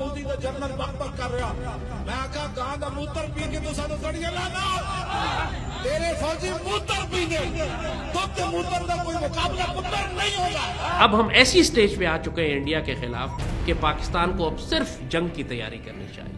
मोदी तो जनरल बक कर रहा। मैं आखा गां दा मूत्र पी के तू सानू गड़ियां लाना, तेरे फौजी मूत्र पींगे तो मूत्र का कोई मुकाबला पुत्र नहीं होगा। अब हम ऐसी स्टेज पे आ चुके हैं इंडिया के खिलाफ कि पाकिस्तान को अब सिर्फ जंग की तैयारी करनी चाहिए।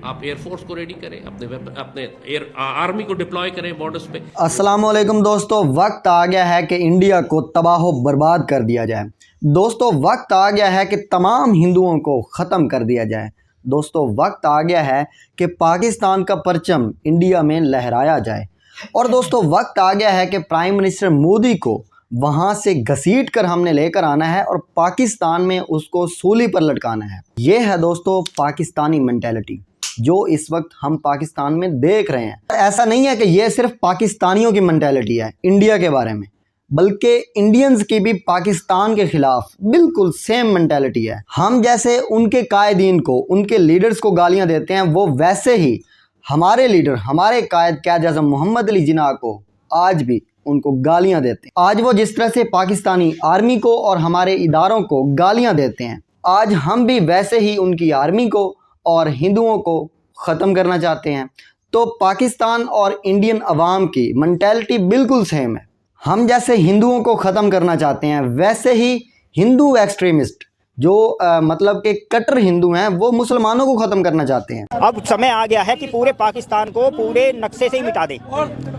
आप एयरफोर्स को रेडी करें, अपने एयर आर्मी को डिप्लॉय करें बॉर्डर्स पे। अस्सलाम वालेकुम दोस्तों, वक्त आ गया है कि इंडिया को तबाह बर्बाद कर दिया जाए। दोस्तों वक्त आ गया है कि तमाम हिंदुओं को ख़त्म कर दिया जाए। दोस्तों वक्त आ गया है कि पाकिस्तान का परचम इंडिया में लहराया जाए। और दोस्तों वक्त आ गया है कि प्राइम मिनिस्टर मोदी को वहाँ से घसीट कर हमने लेकर आना है और पाकिस्तान में उसको सूली पर लटकाना है। ये है दोस्तों पाकिस्तानी मेंटेलिटी जो इस वक्त हम पाकिस्तान में देख रहे हैं। ऐसा नहीं है कि ये सिर्फ पाकिस्तानियों की मेंटेलिटी है इंडिया के बारे में, बल्कि इंडियंस की भी पाकिस्तान के खिलाफ बिल्कुल सेम मेंटेलिटी है। हम जैसे उनके कायदीन को, उनके लीडर्स को गालियां देते हैं, वो वैसे ही हमारे लीडर, हमारे कायद क़ायद आज़म मोहम्मद अली जिन्ना को आज भी उनको गालियां देते हैं। आज वो जिस तरह से पाकिस्तानी आर्मी को और हमारे इदारों को गालियां देते हैं, आज हम भी वैसे ही उनकी आर्मी को और हिंदुओं को ख़त्म करना चाहते हैं। तो पाकिस्तान और इंडियन अवाम की मेंटेलिटी बिल्कुल सेम है। हम जैसे हिंदुओं को ख़त्म करना चाहते हैं, वैसे ही हिंदू एक्सट्रीमिस्ट जो मतलब के कट्टर हिंदू हैं, वो मुसलमानों को ख़त्म करना चाहते हैं। अब समय आ गया है कि पूरे पाकिस्तान को पूरे नक्शे से ही मिटा दे।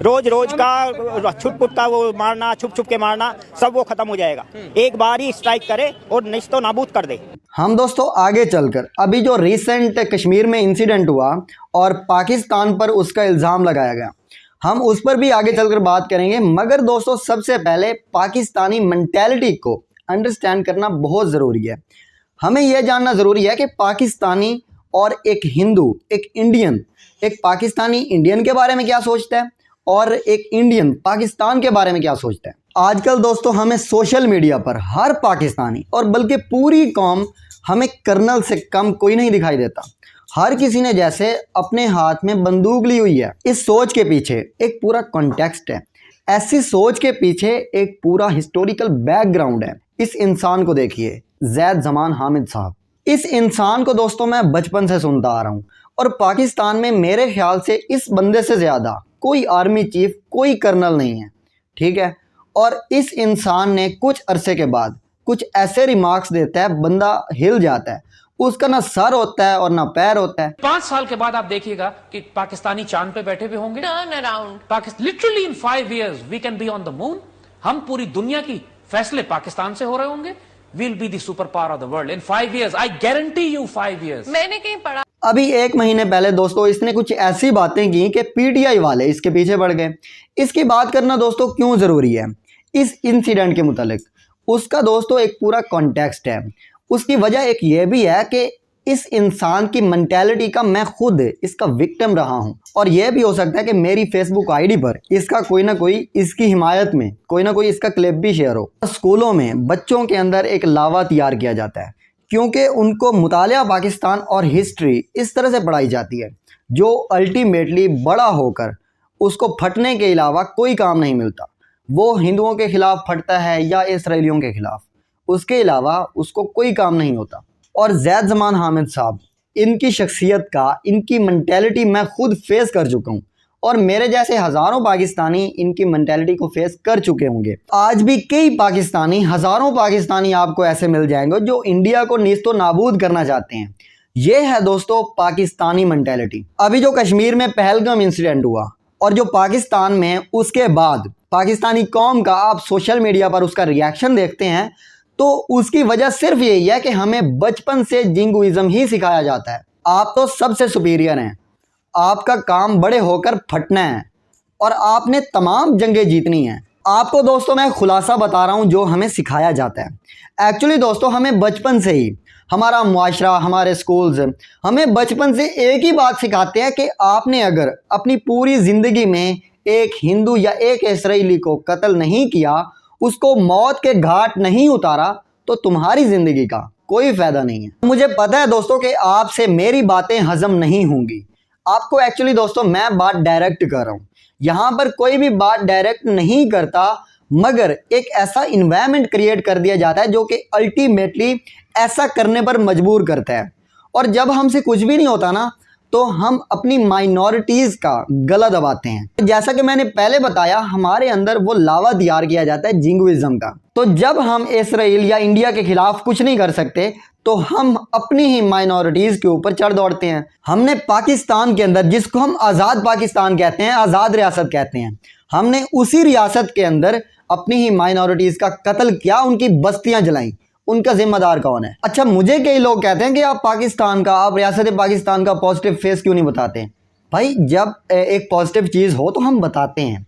रोज रोज का छुट का वो मारना, छुप छुप के मारना, सब वो ख़त्म हो जाएगा। एक बार ही स्ट्राइक करे और निस्तो नाबूद कर दे। हम दोस्तों आगे चलकर अभी जो रिसेंट कश्मीर में इंसिडेंट हुआ और पाकिस्तान पर उसका इल्ज़ाम लगाया गया, हम उस पर भी आगे चलकर बात करेंगे। मगर दोस्तों सबसे पहले पाकिस्तानी मेंटेलिटी को अंडरस्टैंड करना बहुत ज़रूरी है। हमें यह जानना ज़रूरी है कि पाकिस्तानी और एक हिंदू, एक इंडियन, एक पाकिस्तानी इंडियन के बारे में क्या सोचता है और एक इंडियन पाकिस्तान के बारे में क्या सोचता है। आजकल दोस्तों हमें सोशल मीडिया पर हर पाकिस्तानी और बल्कि पूरी कौम, हमें कर्नल से कम कोई नहीं दिखाई देता। हर किसी ने जैसे अपने हाथ में बंदूक ली हुई है। इस सोच के पीछे एक पूरा कॉन्टेक्स्ट है। ऐसी सोच के पीछे एक पूरा हिस्टोरिकल बैकग्राउंड है। इस इंसान को देखिए, जैद जमान हामिद साहब। इस इंसान को दोस्तों मैं बचपन से सुनता आ रहा हूँ और पाकिस्तान में मेरे ख्याल से इस बंदे से ज़्यादा कोई आर्मी चीफ, कोई कर्नल नहीं है, ठीक है। और इस इंसान ने कुछ अरसे के बाद कुछ ऐसे रिमार्क्स देता है, बंदा हिल जाता है। उसका ना सर होता है और ना पैर होता है। 5 साल के बाद आप देखिएगा कि पाकिस्तानी चांद पे बैठे हुए होंगे। Turn around literally in 5 years we can be on the moon. हम पूरी दुनिया की फैसले पाकिस्तान से हो रहे होंगे। We'll be the super power of the world in 5 years। I guarantee you 5 years। मैंने कहीं पढ़ा। अभी 1 महीने पहले दोस्तों इसने कुछ ऐसी बातें की कि पीटीआई वाले इसके पीछे पड़ गए। इसकी बात करना दोस्तों क्यों ज़रूरी है इस इंसिडेंट के मुतालिक? उसका दोस्तों एक पूरा कॉन्टेक्स्ट है। उसकी वजह एक ये भी है कि इस इंसान की मेंटेलिटी का मैं खुद इसका विक्टिम रहा हूं। और यह भी हो सकता है कि मेरी फेसबुक आईडी पर इसका कोई ना कोई, इसकी हिमायत में कोई ना कोई इसका क्लिप भी शेयर हो। स्कूलों में बच्चों के अंदर एक लावा तैयार किया जाता है क्योंकि उनको मुतालिया पाकिस्तान और हिस्ट्री इस तरह से पढ़ाई जाती है जो अल्टीमेटली बड़ा होकर उसको फटने के अलावा कोई काम नहीं मिलता। वो हिंदुओं के खिलाफ फटता है या इसराइलियों के खिलाफ, उसके अलावा उसको कोई काम नहीं होता। और जैद जमान हामिद साहब, इनकी शख्सियत का, इनकी मेंटेलिटी मैं खुद फेस कर चुका हूँ और मेरे जैसे हज़ारों पाकिस्तानी इनकी मेंटेलिटी को फेस कर चुके होंगे। आज भी कई पाकिस्तानी, हज़ारों पाकिस्तानी आपको ऐसे मिल जाएंगे जो इंडिया को नीस्तो नाबूद करना चाहते हैं। ये है दोस्तों पाकिस्तानी मेंटेलिटी। अभी जो कश्मीर में पहलगाम इंसिडेंट हुआ और जो पाकिस्तान में उसके बाद पाकिस्तानी कौम का आप सोशल मीडिया पर उसका रिएक्शन देखते हैं, तो उसकी वजह सिर्फ यही है कि हमें बचपन से जिंगुइज्म ही सिखाया जाता है। आप तो सबसे सुपीरियर हैं, आपका काम बड़े होकर फटना है और आपने तमाम जंगें जीतनी हैं। आपको दोस्तों मैं खुलासा बता रहा हूं जो हमें सिखाया जाता है। एक्चुअली दोस्तों हमें बचपन से ही, हमारा मुआशरा, हमारे स्कूल्स हमें बचपन से एक ही बात सिखाते हैं कि आपने अगर अपनी पूरी ज़िंदगी में एक हिंदू या एक इसराइली को कत्ल नहीं किया, उसको मौत के घाट नहीं उतारा, तो तुम्हारी ज़िंदगी का कोई फ़ायदा नहीं है। मुझे पता है दोस्तों कि आपसे मेरी बातें हजम नहीं होंगी। आपको एक्चुअली दोस्तों मैं बात डायरेक्ट कर रहा हूँ, यहाँ पर कोई भी बात डायरेक्ट नहीं करता, मगर एक ऐसा इन्वायरमेंट क्रिएट कर दिया जाता है जो कि अल्टीमेटली ऐसा करने पर मजबूर करता है। और जब हमसे कुछ भी नहीं होता ना तो हम अपनी माइनॉरिटीज़ का गला दबाते हैं। जैसा कि मैंने पहले बताया, हमारे अंदर वो लावा तैयार किया जाता है जिंगुइज्म का। तो जब हम इसराइल या इंडिया के खिलाफ कुछ नहीं कर सकते तो हम अपनी ही माइनॉरिटीज़ के ऊपर चढ़ दौड़ते हैं। हमने पाकिस्तान के अंदर, जिसको हम आज़ाद पाकिस्तान कहते हैं, आज़ाद रियासत कहते हैं, हमने उसी रियासत के अंदर अपनी ही माइनॉरिटीज़ का कत्ल किया, उनकी बस्तियां जलाई। उनका जिम्मेदार कौन है? अच्छा, मुझे कई लोग कहते हैं कि आप पाकिस्तान का, आप रियासत पाकिस्तान का पॉजिटिव फेस क्यों नहीं बताते? भाई, जब एक पॉजिटिव चीज़ हो तो हम बताते हैं।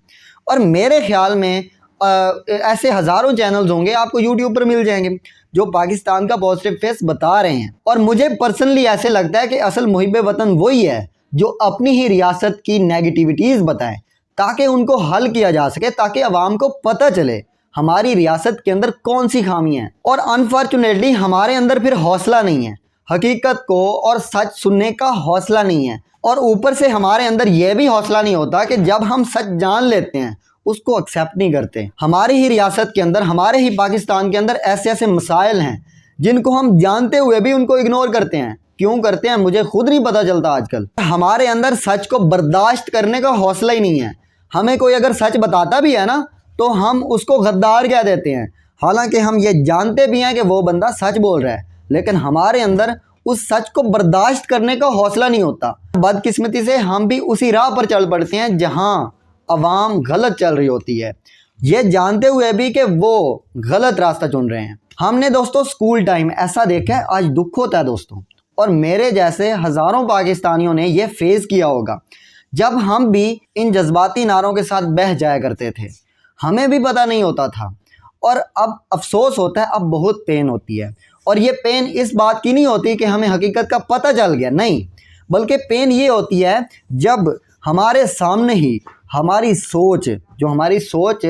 और मेरे ख्याल में ऐसे हज़ारों चैनल्स होंगे, आपको यूट्यूब पर मिल जाएंगे, जो पाकिस्तान का पॉजिटिव फेस बता रहे हैं। और मुझे पर्सनली ऐसे लगता है कि असल मुहिब वतन वही है जो अपनी ही रियासत की नेगेटिविटीज़ बताए, ताकि उनको हल किया जा सके, ताकि अवाम को पता चले हमारी रियासत के अंदर कौन सी खामियां हैं। और अनफॉर्चुनेटली हमारे अंदर फिर हौसला नहीं है, हकीकत को और सच सुनने का हौसला नहीं है। और ऊपर से हमारे अंदर यह भी हौसला नहीं होता कि जब हम सच जान लेते हैं उसको एक्सेप्ट नहीं करते। हमारी ही रियासत के अंदर, हमारे ही पाकिस्तान के अंदर ऐसे ऐसे मसाइल हैं जिनको हम जानते हुए भी उनको इग्नोर करते हैं। क्यों करते हैं मुझे खुद नहीं पता चलता आजकल। हमारे अंदर सच को बर्दाश्त करने का हौसला ही नहीं है। हमें कोई अगर सच बताता भी है ना तो हम उसको गद्दार कह देते हैं, हालांकि हम ये जानते भी हैं कि वो बंदा सच बोल रहा है, लेकिन हमारे अंदर उस सच को बर्दाश्त करने का हौसला नहीं होता। बदकिस्मती से हम भी उसी राह पर चल पड़ते हैं जहां अवाम गलत चल रही होती है, ये जानते हुए भी कि वो गलत रास्ता चुन रहे हैं। हमने दोस्तों स्कूल टाइम ऐसा देखा है, आज दुख होता है दोस्तों, और मेरे जैसे हज़ारों पाकिस्तानियों ने यह फेस किया होगा जब हम भी इन जज्बाती नारों के साथ बह जाया करते थे। हमें भी पता नहीं होता था, और अब अफसोस होता है, अब बहुत पेन होती है। और ये पेन इस बात की नहीं होती कि हमें हकीकत का पता चल गया, नहीं, बल्कि पेन ये होती है जब हमारे सामने ही हमारी सोच, जो हमारी सोच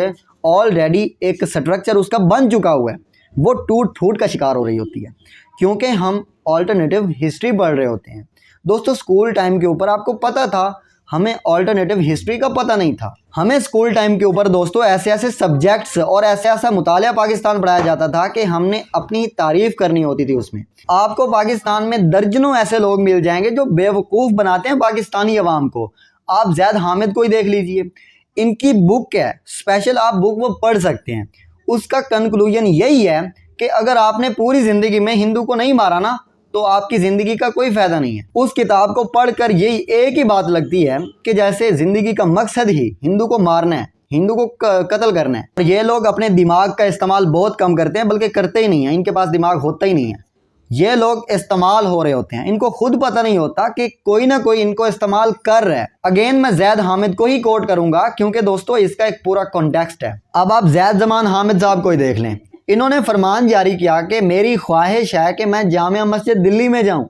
ऑलरेडी एक स्ट्रक्चर उसका बन चुका हुआ है, वो टूट फूट का शिकार हो रही होती है, क्योंकि हम ऑल्टरनेटिव हिस्ट्री पढ़ रहे होते हैं। दोस्तों, स्कूल टाइम के ऊपर आपको पता था, हमें ऑल्टरनेटिव हिस्ट्री का पता नहीं था। हमें स्कूल टाइम के ऊपर दोस्तों ऐसे ऐसे सब्जेक्ट्स और ऐसा ऐसा मुतालिया पाकिस्तान पढ़ाया जाता था कि हमने अपनी तारीफ़ करनी होती थी उसमें। आपको पाकिस्तान में दर्जनों ऐसे लोग मिल जाएंगे जो बेवकूफ़ बनाते हैं पाकिस्तानी अवाम को। आप ज़ैद हामिद को ही देख लीजिए, इनकी बुक है स्पेशल, आप बुक वो पढ़ सकते हैं। उसका कंक्लूजन यही है कि अगर आपने पूरी ज़िंदगी में हिंदू को नहीं मारा ना तो आपकी ज़िंदगी का कोई फ़ायदा नहीं है। उस किताब को पढ़कर यही एक ही बात लगती है कि जैसे ज़िंदगी का मकसद ही हिंदू को मारना है, हिंदू को कत्ल करना है। और ये लोग अपने दिमाग का इस्तेमाल बहुत कम करते हैं, बल्कि करते ही नहीं हैं, इनके पास दिमाग होता ही नहीं है। ये लोग इस्तेमाल हो रहे होते हैं, इनको खुद पता नहीं होता कि कोई ना कोई इनको इस्तेमाल कर रहा है। अगेन मैं ज़ैद हामिद को ही कोट करूंगा, क्योंकि दोस्तों इसका एक पूरा कॉन्टेक्स्ट है। अब आप ज़ैद ज़मान हामिद साहब को ही देख लें, इन्होंने फरमान जारी किया कि मेरी ख्वाहिश है कि मैं जामिया मस्जिद दिल्ली में जाऊं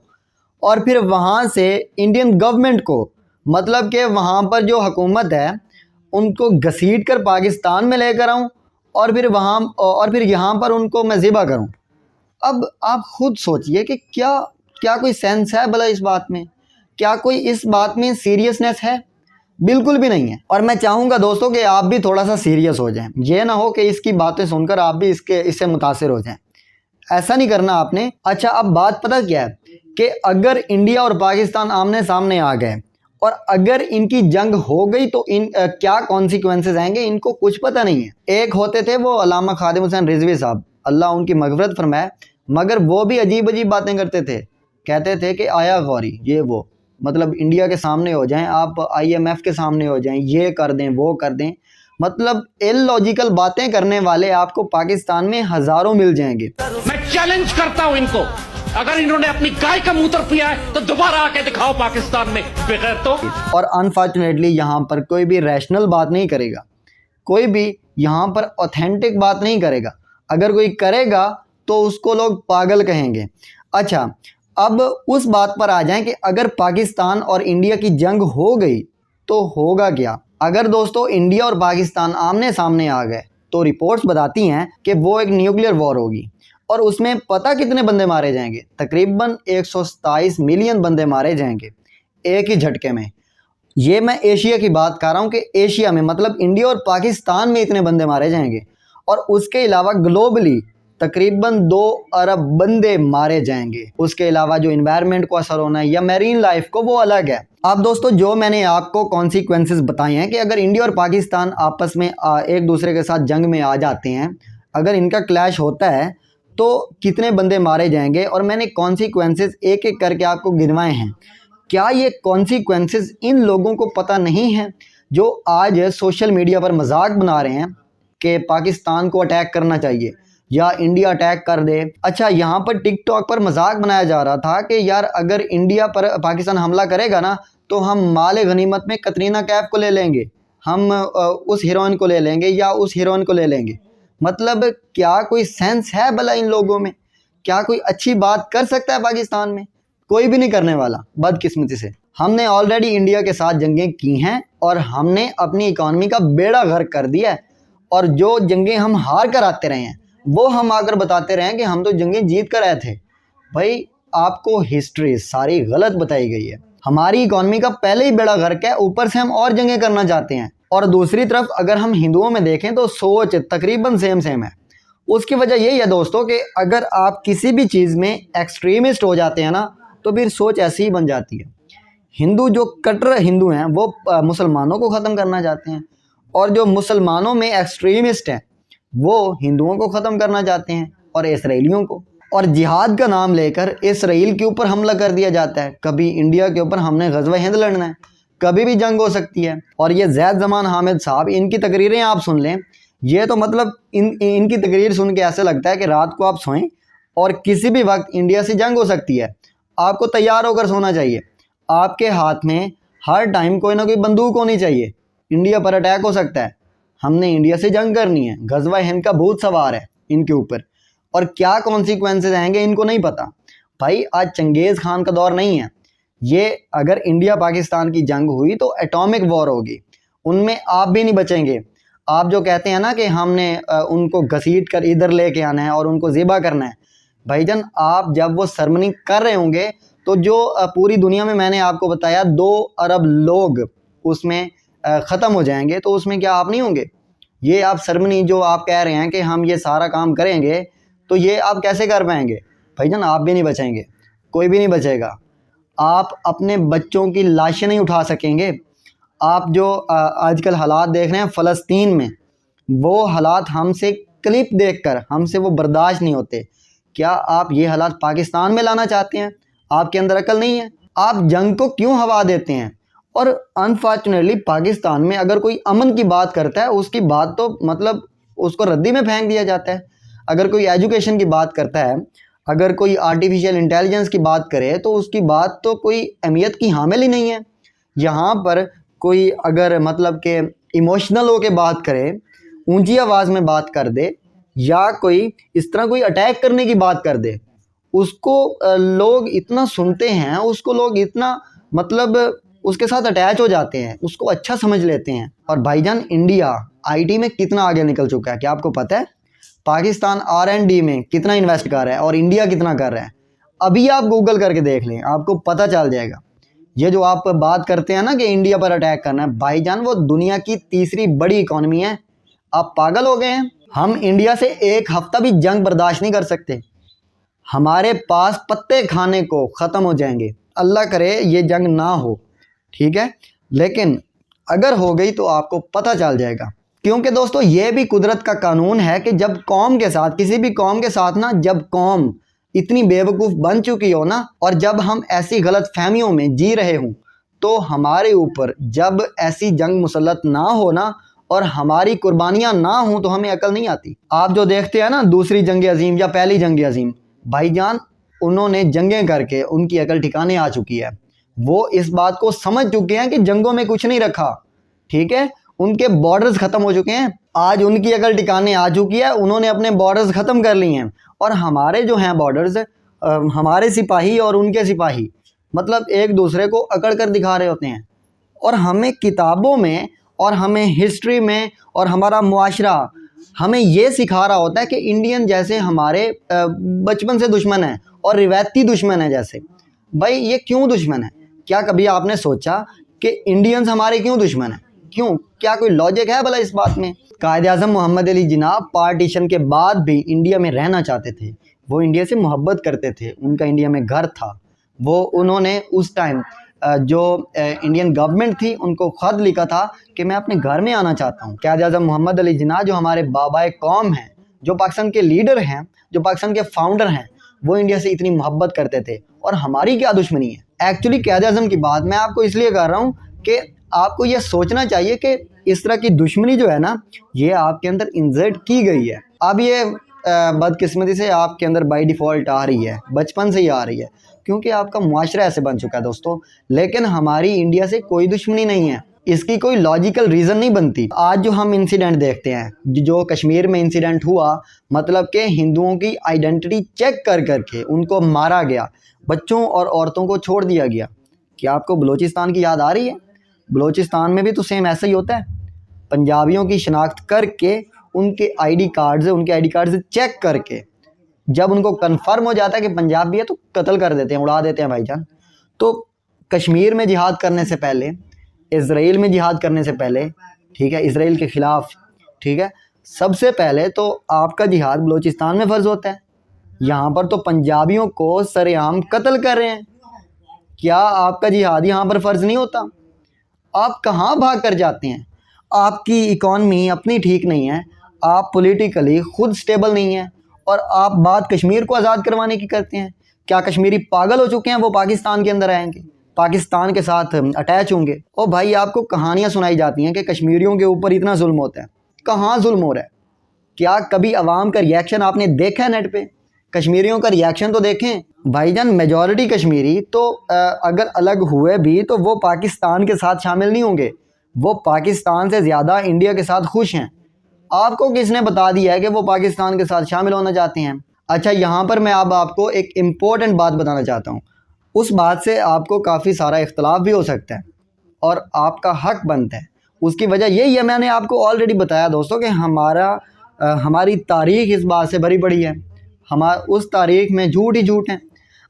और फिर वहां से इंडियन गवर्नमेंट को, मतलब कि वहां पर जो हुकूमत है उनको घसीट कर पाकिस्तान में लेकर आऊं और फिर यहाँ पर उनको मैं ज़िबा करूं। अब आप खुद सोचिए कि क्या कोई सेंस है भला इस बात में? क्या कोई इस बात में सीरियसनेस है? बिल्कुल भी नहीं है। और मैं चाहूँगा दोस्तों कि आप भी थोड़ा सा सीरियस हो जाएं, ये ना हो कि इसकी बातें सुनकर आप भी इससे मुतासिर हो जाएं। ऐसा नहीं करना आपने। अच्छा, अब बात पता क्या है कि अगर इंडिया और पाकिस्तान आमने सामने आ गए और अगर इनकी जंग हो गई तो क्या कॉन्सिक्वेंसेस आएंगे, इनको कुछ पता नहीं है। एक होते थे वो अल्लामा खादिम हुसैन रिजवी साहब, अल्लाह उनकी मगफरत फरमाए, मगर वो भी अजीब अजीब बातें करते थे। कहते थे कि आया गौरी, ये वो, मतलब इंडिया के सामने हो जाएं, आप IMF के सामने हो जाएं, ये कर दें वो कर दें, मतलब इलॉजिकल बातें करने वाले आपको पाकिस्तान में हज़ारों मिल जाएंगे। मैं चैलेंज करता हूं इनको, अगर इन्होंने अपनी गाय का मूत्र पिया है तो दोबारा आके दिखाओ पाकिस्तान में, बगैर तो। और अनफॉर्चुनेटली यहाँ पर कोई भी रैशनल बात नहीं करेगा, कोई भी यहाँ पर ऑथेंटिक बात नहीं करेगा। अगर कोई करेगा तो उसको लोग पागल कहेंगे। अच्छा, अब उस बात पर आ जाएं कि अगर पाकिस्तान और इंडिया की जंग हो गई तो होगा क्या? अगर दोस्तों इंडिया और पाकिस्तान आमने सामने आ गए तो रिपोर्ट्स बताती हैं कि वो एक न्यूक्लियर वॉर होगी, और उसमें पता कितने बंदे मारे जाएंगे? तकरीबन 127 मिलियन बंदे मारे जाएंगे एक ही झटके में। ये मैं एशिया की बात कर रहा हूँ कि एशिया में, मतलब इंडिया और पाकिस्तान में इतने बंदे मारे जाएंगे। और उसके अलावा ग्लोबली तकरीबन 2 अरब बंदे मारे जाएंगे। उसके अलावा जो इन्वायरमेंट को असर होना है या मैरीन लाइफ को, वो अलग है। अब दोस्तों जो मैंने आपको कॉन्सिक्वेंसेस बताए हैं कि अगर इंडिया और पाकिस्तान आपस में एक दूसरे के साथ जंग में आ जाते हैं, अगर इनका क्लैश होता है तो कितने बंदे मारे जाएंगे, और मैंने कॉन्सिक्वेंसेस एक एक करके आपको गिनवाए हैं। क्या ये कॉन्सिक्वेंसेस इन लोगों को पता नहीं है जो आज सोशल मीडिया पर मजाक बना रहे हैं कि पाकिस्तान को अटैक करना चाहिए या इंडिया अटैक कर दे। अच्छा, यहाँ पर टिकटॉक पर मजाक बनाया जा रहा था कि यार अगर इंडिया पर पाकिस्तान हमला करेगा ना तो हम माले गनीमत में कतरीना कैफ को ले लेंगे, हम उस हीरोइन को ले लेंगे या उस हीरोइन को ले लेंगे। मतलब क्या कोई सेंस है भला इन लोगों में? क्या कोई अच्छी बात कर सकता है पाकिस्तान में? कोई भी नहीं करने वाला, बदकिस्मती से। हमने ऑलरेडी इंडिया के साथ जंगें की हैं और हमने अपनी इकॉनमी का बेड़ा गर्क कर दिया है, और जो जंगें हम हार कर आते रहे हैं वो हम आकर बताते रहे हैं कि हम तो जंगें जीत कर आए थे। भाई आपको हिस्ट्री सारी गलत बताई गई है। हमारी इकॉनमी का पहले ही बेड़ा गर्क है, ऊपर से हम और जंगें करना चाहते हैं। और दूसरी तरफ अगर हम हिंदुओं में देखें तो सोच तकरीबन सेम है। उसकी वजह यही है दोस्तों कि अगर आप किसी भी चीज़ में एक्सट्रीमिस्ट हो जाते हैं ना तो फिर सोच ऐसी ही बन जाती है। हिंदू जो कट्टर हिंदू हैं वो मुसलमानों को ख़त्म करना चाहते हैं, और जो मुसलमानों में एक्सट्रीमिस्ट हैं वो हिंदुओं को ख़त्म करना चाहते हैं और इसराइलियों को। और जिहाद का नाम लेकर इसराइल के ऊपर हमला कर दिया जाता है। कभी इंडिया के ऊपर हमने ग़ज़वा हिंद लड़ना है, कभी भी जंग हो सकती है। और ये ज़ैद ज़मान हामिद साहब, इनकी तकरीरें आप सुन लें, ये तो मतलब इनकी तकरीर सुन के ऐसे लगता है कि रात को आप सोएं और किसी भी वक्त इंडिया से जंग हो सकती है। आपको तैयार होकर सोना चाहिए। आपके हाथ में हर टाइम कोई ना कोई बंदूक होनी चाहिए। इंडिया पर अटैक हो सकता है, हमने इंडिया से जंग करनी है। ग़ज़वा हिंद का भूत सवार है इनके ऊपर, और क्या कॉन्सिक्वेंसेस आएंगे इनको नहीं पता। भाई आज चंगेज़ खान का दौर नहीं है। ये अगर इंडिया पाकिस्तान की जंग हुई तो एटॉमिक वॉर होगी, उनमें आप भी नहीं बचेंगे। आप जो कहते हैं ना कि हमने उनको घसीट कर इधर लेके आना है और उनको ज़िबा करना है, भाईजान आप जब वो सरमनी कर रहे होंगे तो जो पूरी दुनिया में मैंने आपको बताया 2 अरब लोग उसमें ख़त्म हो जाएंगे, तो उसमें क्या आप नहीं होंगे? ये आप सरमनी जो आप कह रहे हैं कि हम ये सारा काम करेंगे, तो ये आप कैसे कर पाएंगे? भाईजान आप भी नहीं बचेंगे, कोई भी नहीं बचेगा। आप अपने बच्चों की लाशें नहीं उठा सकेंगे। आप जो आजकल हालात देख रहे हैं फ़लस्तीन में, वो हालात हमसे क्लिप देखकर हमसे वो बर्दाश्त नहीं होते। क्या आप ये हालात पाकिस्तान में लाना चाहते हैं? आपके अंदर अकल नहीं है? आप जंग को क्यों हवा देते हैं? और अनफॉर्चुनेटली पाकिस्तान में अगर कोई अमन की बात करता है उसकी बात तो मतलब उसको रद्दी में फेंक दिया जाता है। अगर कोई एजुकेशन की बात करता है, अगर कोई आर्टिफिशियल इंटेलिजेंस की बात करे तो उसकी बात तो कोई अहमियत की हामिल ही नहीं है। यहाँ पर कोई अगर मतलब के इमोशनल होकर बात करे, ऊंची आवाज़ में बात कर दे, या कोई इस तरह कोई अटैक करने की बात कर दे, उसको लोग इतना सुनते हैं, उसको लोग इतना मतलब उसके साथ अटैच हो जाते हैं, उसको अच्छा समझ लेते हैं। और भाईजान इंडिया आईटी में कितना आगे निकल चुका है, क्या आपको पता है? पाकिस्तान R&D में कितना इन्वेस्ट कर रहा है और इंडिया कितना कर रहा है? अभी आप गूगल करके देख लें, आपको पता चल जाएगा। ये जो आप बात करते हैं ना कि इंडिया पर अटैक करना है, भाईजान वो दुनिया की तीसरी बड़ी इकॉनमी है। आप पागल हो गए हैं? हम इंडिया से एक हफ्ता भी जंग बर्दाश्त नहीं कर सकते। हमारे पास पत्ते खाने को ख़त्म हो जाएंगे। अल्लाह करे ये जंग ना हो, ठीक है, लेकिन अगर हो गई तो आपको पता चल जाएगा। क्योंकि दोस्तों ये भी कुदरत का कानून है कि जब कौम के साथ, किसी भी कौम के साथ ना, जब कौम इतनी बेवकूफ़ बन चुकी हो ना, और जब हम ऐसी गलत फहमियों में जी रहे हों, तो हमारे ऊपर जब ऐसी जंग मुसल्लत ना हो ना और हमारी कुर्बानियाँ ना हों तो हमें अकल नहीं आती। आप जो देखते हैं ना दूसरी जंग अजीम या पहली जंग अजीम, भाईजान उन्होंने जंगें करके उनकी अकल ठिकाने आ चुकी है। वो इस बात को समझ चुके हैं कि जंगों में कुछ नहीं रखा, ठीक है, उनके बॉर्डर्स ख़त्म हो चुके हैं। आज उनकी अकल ठिकाने आ चुकी है, उन्होंने अपने बॉर्डर्स ख़त्म कर लिए हैं। और हमारे जो हैं बॉर्डर्स, हमारे सिपाही और उनके सिपाही मतलब एक दूसरे को अकड़ कर दिखा रहे होते हैं। और हमें किताबों में और हमें हिस्ट्री में और हमारा मुआशरा हमें ये सिखा रहा होता है कि इंडियन जैसे हमारे बचपन से दुश्मन है और रिवायती दुश्मन है। जैसे भाई ये क्यों दुश्मन है? क्या कभी आपने सोचा कि इंडियंस हमारे क्यों दुश्मन है? क्यों? क्या कोई लॉजिक है भला इस बात में? कायद-ए-आज़म मोहम्मद अली जिन्ना पार्टीशन के बाद भी इंडिया में रहना चाहते थे। वो इंडिया से मोहब्बत करते थे, उनका इंडिया में घर था। उन्होंने उस टाइम जो इंडियन गवर्नमेंट थी उनको ख़त लिखा था कि मैं अपने घर में आना चाहता हूँ। कायद-ए-आज़म मोहम्मद अली जिन्ना जो हमारे बाबाए कौम हैं, जो पाकिस्तान के लीडर हैं, जो पाकिस्तान के फाउंडर हैं, वो इंडिया से इतनी मोहब्बत करते थे और हमारी क्या दुश्मनी है। एक्चुअली कायद-ए-आज़म की बात मैं आपको इसलिए कर रहा हूँ कि आपको ये सोचना चाहिए कि इस तरह की दुश्मनी जो है ना, ये आपके अंदर इंजर्ट की गई है। अब ये बदकिस्मती से आपके अंदर बाय डिफ़ॉल्ट आ रही है, बचपन से ही आ रही है, क्योंकि आपका मुआशरा ऐसे बन चुका है दोस्तों। लेकिन हमारी इंडिया से कोई दुश्मनी नहीं है, इसकी कोई लॉजिकल रीज़न नहीं बनती। आज जो हम इंसिडेंट देखते हैं, जो कश्मीर में इंसिडेंट हुआ, मतलब कि हिंदुओं की आइडेंटिटी चेक कर करके उनको मारा गया, बच्चों और औरतों को छोड़ दिया गया। क्या आपको बलूचिस्तान की याद आ रही है? बलूचिस्तान में भी तो सेम ऐसा ही होता है। पंजाबियों की शनाख्त करके उनके आईडी कार्ड्स चेक करके जब उनको कंफर्म हो जाता है कि पंजाबी है तो कत्ल कर देते हैं, उड़ा देते हैं भाईजान। तो कश्मीर में जिहाद करने से पहले, इज़राइल में जिहाद करने से पहले, ठीक है, इज़राइल के ख़िलाफ़, ठीक है, सबसे पहले तो आपका जिहाद बलूचिस्तान में फ़र्ज़ होता है। यहाँ पर तो पंजाबियों को सरेआम कत्ल कर रहे हैं। क्या आपका जिहाद यहाँ पर फ़र्ज़ नहीं होता? आप कहाँ भाग कर जाते हैं? आपकी इकॉनमी अपनी ठीक नहीं है, आप पॉलिटिकली खुद स्टेबल नहीं हैं और आप बात कश्मीर को आज़ाद करवाने की करते हैं। क्या कश्मीरी पागल हो चुके हैं? वो पाकिस्तान के अंदर आएंगे, पाकिस्तान के साथ अटैच होंगे। ओ भाई, आपको कहानियाँ सुनाई जाती हैं कि कश्मीरियों के ऊपर इतना जुल्म होता है। कहाँ जुल्म हो रहा है? क्या कभी आवाम का रिएक्शन आपने देखा है नेट पे? कश्मीरियों का रिएक्शन तो देखें भाईजान। मेजॉरिटी कश्मीरी तो अगर अलग हुए भी तो वो पाकिस्तान के साथ शामिल नहीं होंगे, वो पाकिस्तान से ज़्यादा इंडिया के साथ खुश हैं। आपको किसने बता दिया है कि वो पाकिस्तान के साथ शामिल होना चाहते हैं? अच्छा, यहाँ पर मैं अब आपको एक इम्पोर्टेंट बात बताना चाहता हूँ। उस बात से आपको काफ़ी सारा इख्तलाफ भी हो सकता है और आपका हक बनता है। उसकी वजह यही है, मैंने आपको ऑलरेडी बताया दोस्तों, कि हमारी तारीख़ इस बात से भरी पड़ी है। उस तारीख़ में झूठ ही झूठ हैं।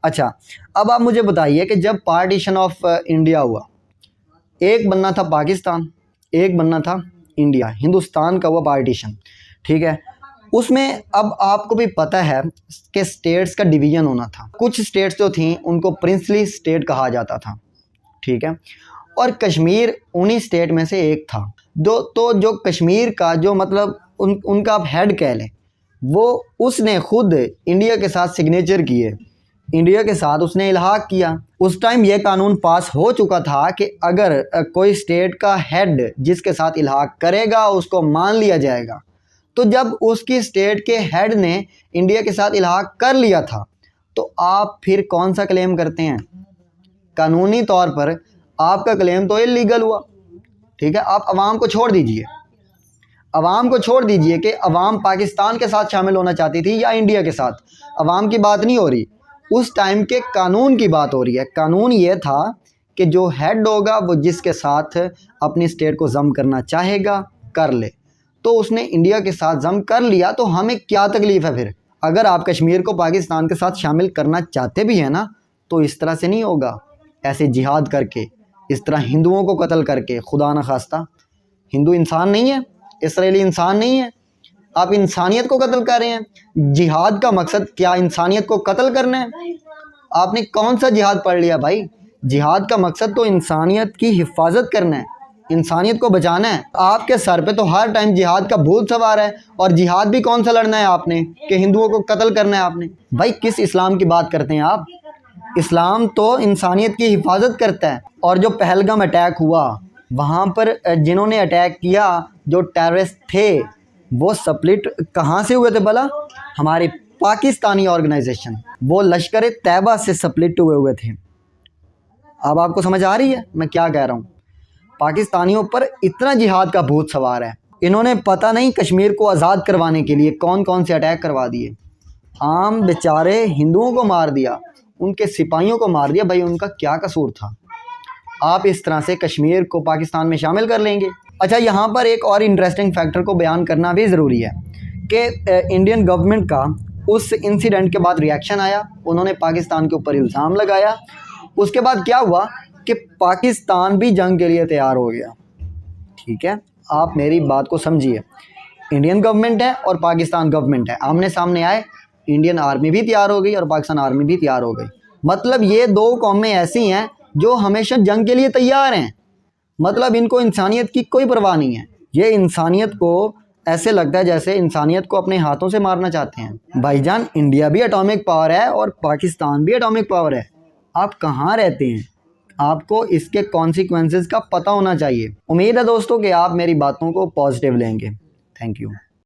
अच्छा, अब आप मुझे बताइए कि जब पार्टीशन ऑफ इंडिया हुआ, एक बनना था पाकिस्तान, एक बनना था इंडिया, हिंदुस्तान का हुआ पार्टीशन, ठीक है। उसमें अब आपको भी पता है कि स्टेट्स का डिवीज़न होना था। कुछ स्टेट्स जो थीं उनको प्रिंसली स्टेट कहा जाता था, ठीक है, और कश्मीर उन्हीं स्टेट में से एक था। तो जो कश्मीर का जो मतलब उनका आप हेड कह लें, वो उसने खुद इंडिया के साथ सिग्नेचर किए, इंडिया के साथ उसने इल्हाक किया। उस टाइम ये कानून पास हो चुका था कि अगर कोई स्टेट का हेड जिसके साथ इल्हाक करेगा उसको मान लिया जाएगा। तो जब उसकी स्टेट के हेड ने इंडिया के साथ इल्हाक कर लिया था, तो आप फिर कौन सा क्लेम करते हैं? कानूनी तौर पर आपका क्लेम तो इलीगल हुआ, ठीक है। आप अवाम को छोड़ दीजिए, अवाम को छोड़ दीजिए कि अवाम पाकिस्तान के साथ शामिल होना चाहती थी या इंडिया के साथ, अवाम की बात नहीं हो रही, उस टाइम के कानून की बात हो रही है। कानून ये था कि जो हेड होगा वो जिसके साथ अपनी स्टेट को जम करना चाहेगा कर ले। तो उसने इंडिया के साथ जम कर लिया, तो हमें क्या तकलीफ़ है फिर? अगर आप कश्मीर को पाकिस्तान के साथ शामिल करना चाहते भी हैं ना, तो इस तरह से नहीं होगा, ऐसे जिहाद करके, इस तरह हिंदुओं को कत्ल करके। खुदा न खास्ता, हिंदू इंसान नहीं है, इसराइली इंसान नहीं है, आप इंसानियत को कत्ल कर रहे हैं। जिहाद का मकसद क्या इंसानियत को कत्ल करना है? आपने कौन सा जिहाद पढ़ लिया भाई? जिहाद का मकसद तो इंसानियत की हिफाजत करना है, इंसानियत को बचाना है। आपके सर पे तो हर टाइम जिहाद का भूत सवार है। और जिहाद भी कौन सा लड़ना है आपने कि हिंदुओं को कत्ल करना है आपने? भाई किस इस्लाम की बात करते हैं आप? इस्लाम तो इंसानियत की हिफाजत करता है। और जो पहलगाम अटैक हुआ, वहाँ पर जिन्होंने अटैक किया, जो टेररिस्ट थे, वो स्प्लिट कहाँ से हुए थे भला? हमारे पाकिस्तानी ऑर्गेनाइजेशन, वो लश्कर तैयबा से स्प्लिट हुए थे। अब आपको समझ आ रही है मैं क्या कह रहा हूँ? पाकिस्तानियों पर इतना जिहाद का भूत सवार है। इन्होंने पता नहीं कश्मीर को आज़ाद करवाने के लिए कौन कौन से अटैक करवा दिए। आम बेचारे हिंदुओं को मार दिया, उनके सिपाहियों को मार दिया। भाई उनका क्या कसूर था? आप इस तरह से कश्मीर को पाकिस्तान में शामिल कर लेंगे। अच्छा, यहाँ पर एक और इंटरेस्टिंग फैक्टर को बयान करना भी ज़रूरी है कि इंडियन गवर्नमेंट का उस इंसिडेंट के बाद रिएक्शन आया, उन्होंने पाकिस्तान के ऊपर इल्ज़ाम लगाया। उसके बाद क्या हुआ कि पाकिस्तान भी जंग के लिए तैयार हो गया। ठीक है, आप मेरी बात को समझिए इंडियन गवर्नमेंट है और पाकिस्तान गवर्नमेंट है आमने सामने आए, इंडियन आर्मी भी तैयार हो गई और पाकिस्तान आर्मी भी तैयार हो गई। मतलब ये दो कौमें ऐसी हैं जो हमेशा जंग के लिए तैयार हैं। मतलब इनको इंसानियत की कोई परवाह नहीं है। ये इंसानियत को ऐसे लगता है जैसे इंसानियत को अपने हाथों से मारना चाहते हैं। भाईजान, इंडिया भी एटॉमिक पावर है और पाकिस्तान भी एटॉमिक पावर है। आप कहाँ रहते हैं? आपको इसके कॉन्सिक्वेंसेस का पता होना चाहिए। उम्मीद है दोस्तों कि आप मेरी बातों को पॉजिटिव लेंगे। Thank you.